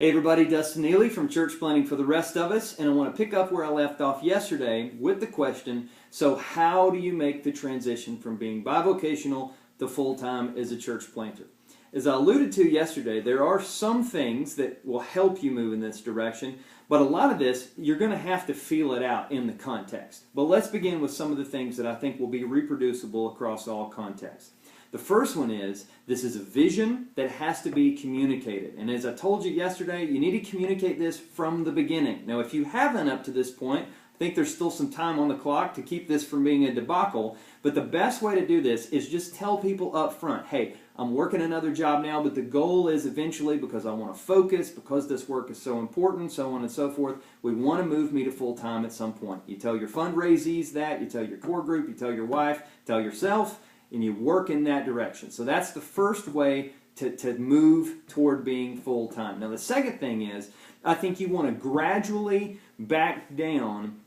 Hey everybody, Dustin Neely from Church Planning for the Rest of Us, and I want to pick up where I left off yesterday with the question, so how do you make the transition from being bivocational to full-time as a church planter? As I alluded to yesterday, there are some things that will help you move in this direction, but a lot of this, you're going to have to feel it out in the context. But let's begin with some of the things that I think will be reproducible across all contexts. The first one is, this is a vision that has to be communicated. And as I told you yesterday, you need to communicate this from the beginning. Now, if you haven't up to this point, I think there's still some time on the clock to keep this from being a debacle. But the best way to do this is just tell people up front, hey, I'm working another job now, but the goal is eventually, because I want to focus, because this work is so important, so on and so forth, we want to move me to full-time at some point. You tell your fundraisees that, you tell your core group, you tell your wife, tell yourself, and you work in that direction. So that's the first way to move toward being full-time. Now the second thing is, I think you want to gradually back down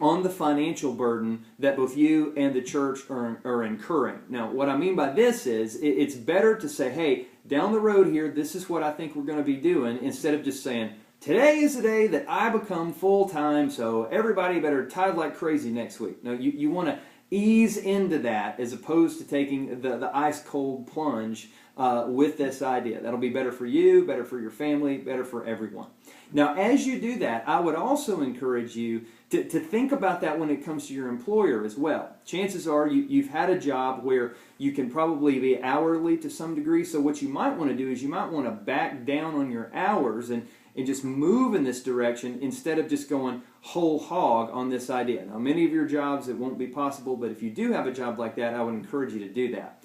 on the financial burden that both you and the church are incurring. Now what I mean by this is, it's better to say, hey, down the road here, this is what I think we're going to be doing, instead of just saying, today is the day that I become full-time, so everybody better tithe like crazy next week. No, you want to ease into that as opposed to taking the ice-cold plunge with this idea. That'll be better for you, better for your family, better for everyone. Now, as you do that, I would also encourage you to think about that when it comes to your employer as well. Chances are you've had a job where you can probably be hourly to some degree, so what you might want to do is you might want to back down on your hours and just move in this direction instead of just going whole hog on this idea. Now, many of your jobs, it won't be possible, but if you do have a job like that, I would encourage you to do that.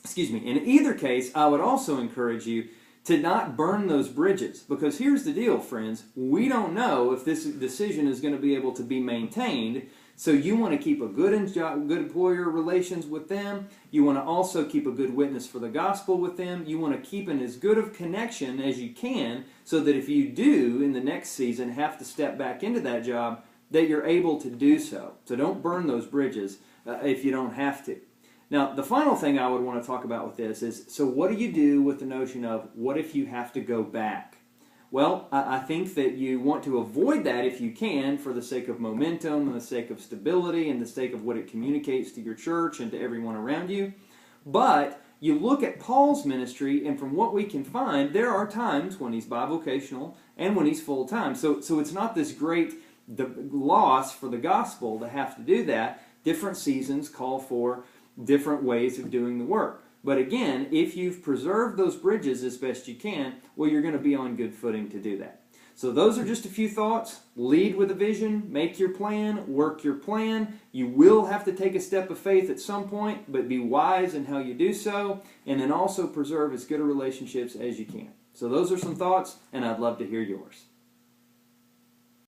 Excuse me. In either case, I would also encourage you to not burn those bridges, because here's the deal, friends. We don't know if this decision is going to be able to be maintained, so you want to keep a good employer relations with them. You want to also keep a good witness for the gospel with them. You want to keep in as good of connection as you can, so that if you do, in the next season, have to step back into that job, that you're able to do so. So don't burn those bridges if you don't have to. Now, the final thing I would want to talk about with this is, so what do you do with the notion of, what if you have to go back? Well, I think that you want to avoid that if you can, for the sake of momentum, and the sake of stability, and the sake of what it communicates to your church and to everyone around you. But you look at Paul's ministry, and from what we can find, there are times when he's bivocational and when he's full-time. So it's not this great loss for the gospel to have to do that. Different seasons call for different ways of doing the work. But again, if you've preserved those bridges as best you can, well, you're going to be on good footing to do that. So those are just a few thoughts. Lead with a vision, make your plan, work your plan. You will have to take a step of faith at some point, but be wise in how you do so, and then also preserve as good a relationships as you can. So those are some thoughts, and I'd love to hear yours.